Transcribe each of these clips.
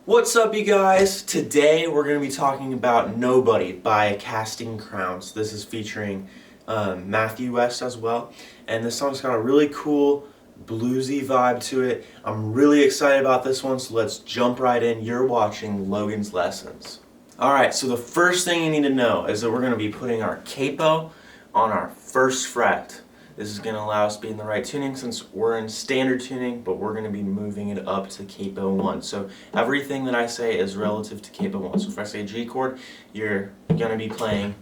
What's up, you guys? Today we're going to be talking about Nobody by Casting Crowns. This is featuring Matthew West as well, and this song's got a really cool bluesy vibe to it. I'm really excited about this one, so let's jump right in. You're watching Logan's Lessons. Alright, so the first thing you need to know is that we're going to be putting our capo on our first fret. This is going to allow us to be in the right tuning since we're in standard tuning, but we're going to be moving it up to capo 1. So everything that I say is relative to capo 1. So if I say G chord, you're going to be playing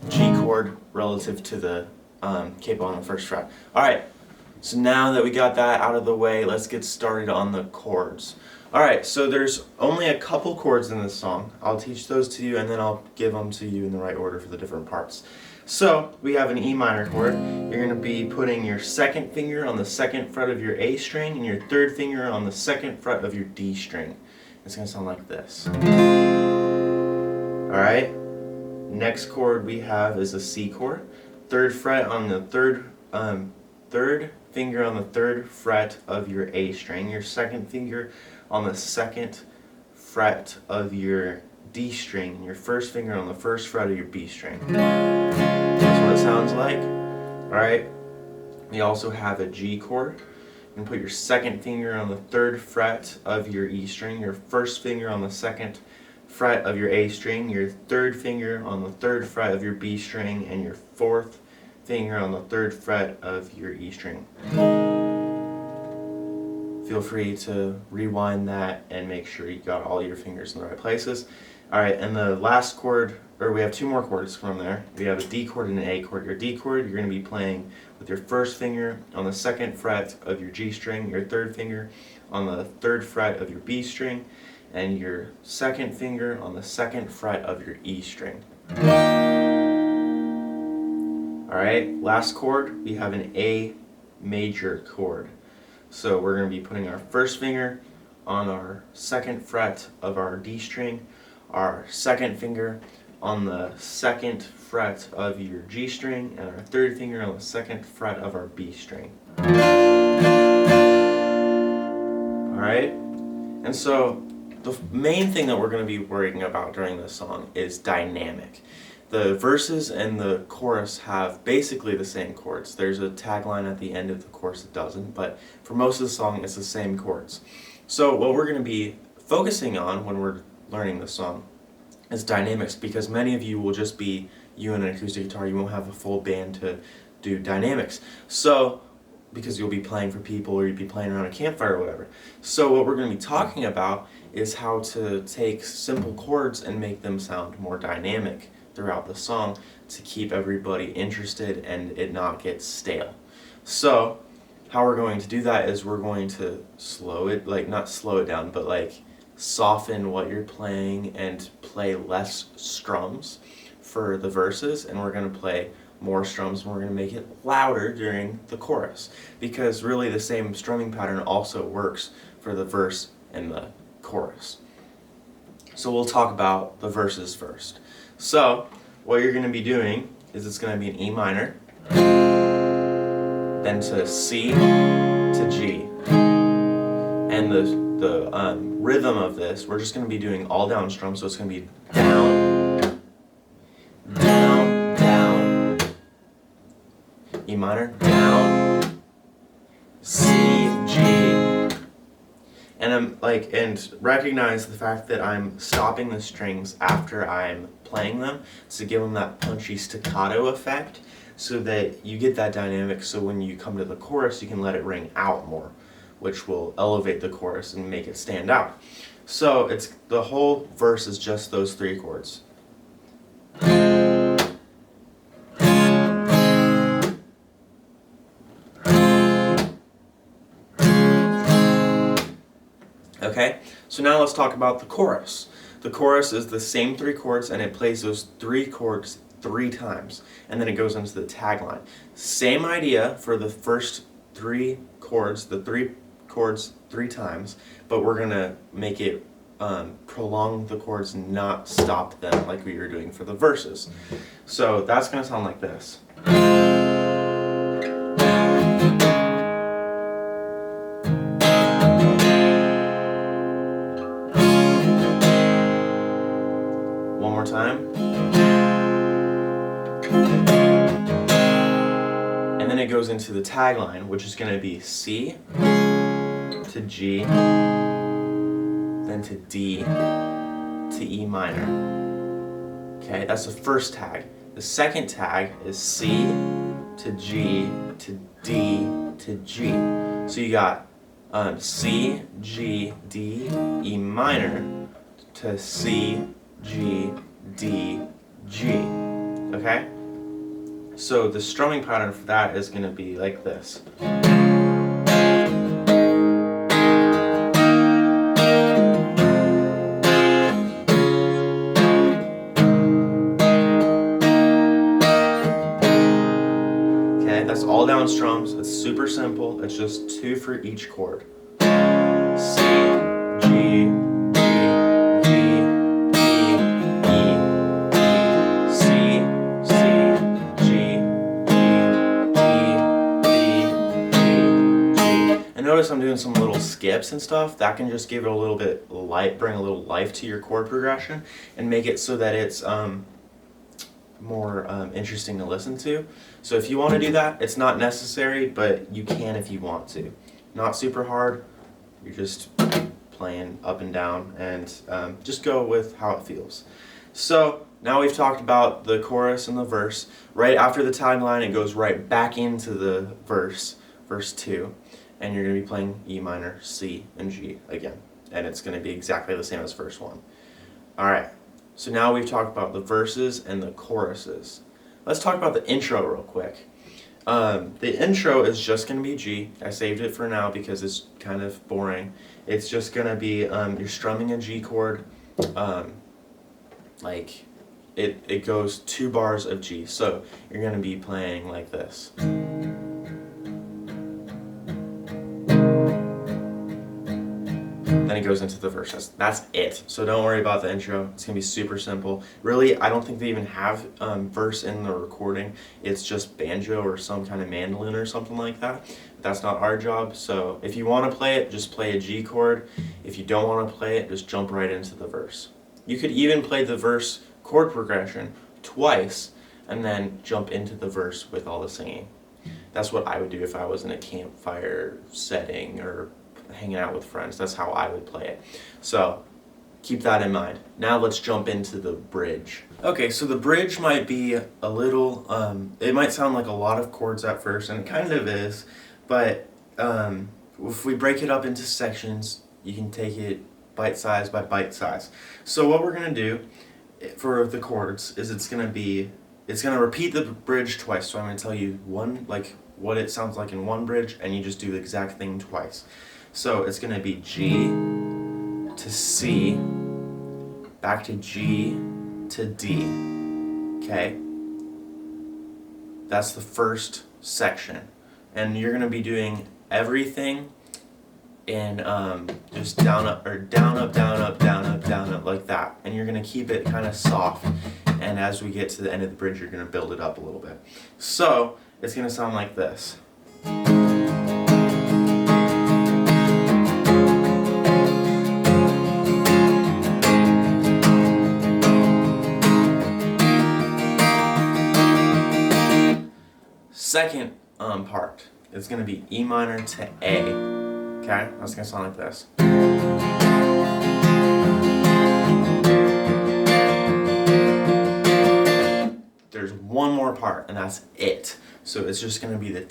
G chord relative to the capo on the first fret. Alright, so now that we got that out of the way, let's get started on the chords. Alright, so there's only a couple chords in this song. I'll teach those to you and then I'll give them to you in the right order for the different parts. So, we have an E minor chord. You're going to be putting your second finger on the second fret of your A string and your third finger on the second fret of your D string. It's going to sound like this. Alright, next chord we have is a C chord. Third fret on the third finger on the third fret of your A string. Your second finger on the second fret of your D string. Your first finger on the first fret of your B string. That's what it sounds like. Alright, we also have a G chord. You can put your second finger on the third fret of your E string, your first finger on the second fret of your A string, your third finger on the third fret of your B string, and your fourth finger on the third fret of your E string. Feel free to rewind that and make sure you got all your fingers in the right places. Alright, and the last chord, or we have two more chords from there. We have a D chord and an A chord. Your D chord, you're going to be playing with your first finger on the second fret of your G string, your third finger on the third fret of your B string, and your second finger on the second fret of your E string. Alright, last chord, we have an A major chord. So we're going to be putting our first finger on our second fret of our D string, our second finger on the second fret of your G string, and our third finger on the second fret of our B string. Alright? And so the main thing that we're going to be worrying about during this song is dynamic. The verses and the chorus have basically the same chords. There's a tagline at the end of the chorus that doesn't, but for most of the song it's the same chords. So what we're going to be focusing on when we're learning the song is dynamics, because many of you will just be you and an acoustic guitar. You won't have a full band to do dynamics. So, because you'll be playing for people or you'll be playing around a campfire or whatever. So what we're going to be talking about is how to take simple chords and make them sound more dynamic throughout the song to keep everybody interested and it not get stale. So how we're going to do that is we're going to slow it, not slow it down, but soften what you're playing and play less strums for the verses, and we're going to play more strums and we're going to make it louder during the chorus, because really the same strumming pattern also works for the verse and the chorus. So we'll talk about the verses first. So what you're going to be doing is it's going to be an E minor, then to C, to G, and the rhythm of this, we're just going to be doing all down strums, so it's going to be down, down, down, E minor, down, C, G, and and recognize the fact that I'm stopping the strings after I'm playing them to give them that punchy staccato effect, so that you get that dynamic, so when you come to the chorus you can let it ring out more, which will elevate the chorus and make it stand out. So it's the whole verse is just those three chords. Okay, so now let's talk about the chorus. The chorus is the same three chords and it plays those three chords 3 times, and then it goes into the tagline. Same idea for the first three chords, the three chords 3 times, but we're going to make it prolong the chords and not stop them like we were doing for the verses. So that's going to sound like this. more time. And then it goes into the tagline, which is going to be C to G, then to D to E minor. Okay, that's the first tag. The second tag is C to G to D to G. So you got C, G, D, E minor to C, G, D, G. Okay? So the strumming pattern for that is going to be like this. Okay, that's all down strums. It's super simple. It's just 2 for each chord. C, G, D, D, E, E, C, C, G, D, D, D, G. And notice I'm doing some little skips and stuff. That can just give it a little bit light, bring a little life to your chord progression and make it so that it's more interesting to listen to. So if you want to do that, it's not necessary, but you can if you want to. Not super hard. You're just playing up and down, and just go with how it feels. So now we've talked about the chorus and the verse. Right after the tagline, it goes right back into the verse 2, and you're going to be playing E minor, C, and G again. And it's going to be exactly the same as verse 1. Alright, so now we've talked about the verses and the choruses. Let's talk about the intro real quick. The intro is just going to be G. I saved it for now because it's kind of boring. It's just going to be, you're strumming a G chord, like it goes 2 bars of G. So you're going to be playing like this. Then it goes into the verse. That's it. So don't worry about the intro. It's going to be super simple. Really, I don't think they even have verse in the recording. It's just banjo or some kind of mandolin or something like that. That's not our job. So if you want to play it, just play a G chord. If you don't want to play it, just jump right into the verse. You could even play the verse chord progression twice and then jump into the verse with all the singing. That's what I would do if I was in a campfire setting or hanging out with friends. That's how I would play it. So keep that in mind. Now let's jump into the bridge. Okay, so the bridge might be a little, it might sound like a lot of chords at first, and it kind of is, but if we break it up into sections, you can take it bite size by bite size. So what we're going to do for the chords is it's going to repeat the bridge twice. So I'm going to tell you what it sounds like in one bridge, and you just do the exact thing twice. So it's going to be G to C, back to G to D. Okay? That's the first section. And you're going to be doing everything in just down, up, or down, up, down, up, down, up, down, up, like that. And you're going to keep it kind of soft. And as we get to the end of the bridge, you're going to build it up a little bit. So it's going to sound like this. Second part is going to be E minor to A. Okay, that's going to sound like this. There's one more part, and that's it. So it's just going to be the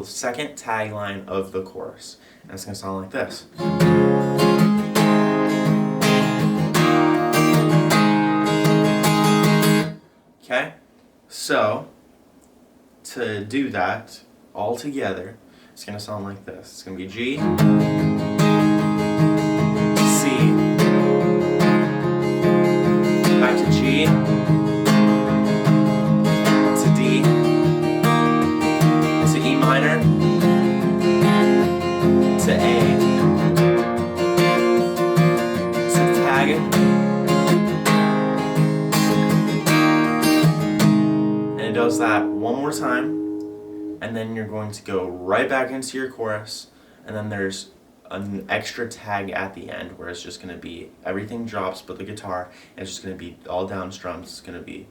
second tagline of the chorus, and it's going to sound like this. Okay, so to do that all together, it's going to sound like this. It's going to be G, C, back to G, to D, to E minor, to A, to tag, and it does that one more time. And then you're going to go right back into your chorus, and then there's an extra tag at the end where it's just going to be everything drops but the guitar, and it's just going to be all down strums. It's going to be,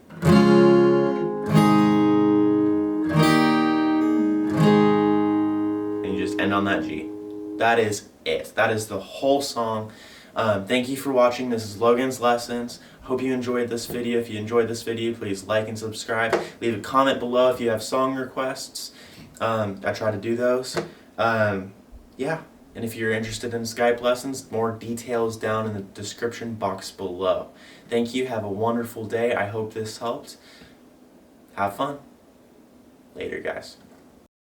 and you just end on that G. That is it. That is the whole song. Thank you for watching. This is Logan's Lessons. Hope you enjoyed this video. If you enjoyed this video, please like and subscribe. Leave a comment below if you have song requests. I try to do those. Yeah. And if you're interested in Skype lessons, more details down in the description box below. Thank you. Have a wonderful day. I hope this helped. Have fun. Later, guys.